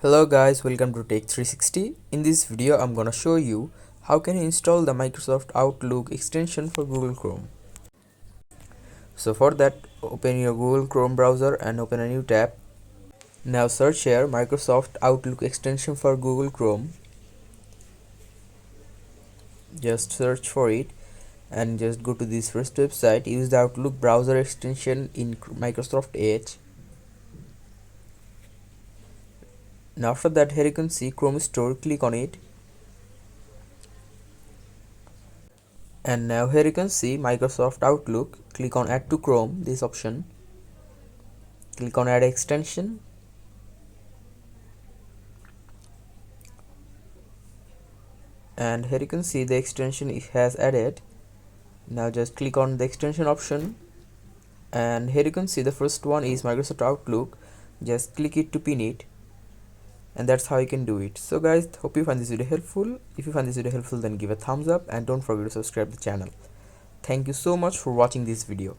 Hello guys, welcome to Tech 360. In this video I'm gonna show you how can you install the Microsoft Outlook extension for Google Chrome. So for that, open your Google Chrome browser and open a new tab. Now search here Microsoft Outlook extension for Google Chrome. Just search for it and just go to this first website. Use the Outlook browser extension in Microsoft Edge. Now after that, here you can see Chrome Store. Click on it. And now here you can see Microsoft Outlook. Click on add to Chrome, this option. Click on add extension. And here you can see the extension it has added. Now just click on the extension option. And here you can see the first one is Microsoft Outlook. Just click it to pin it. And that's how you can do it. So guys, hope you find this video helpful. If you find this video helpful, then give a thumbs up and don't forget to subscribe the channel. Thank you so much for watching this video.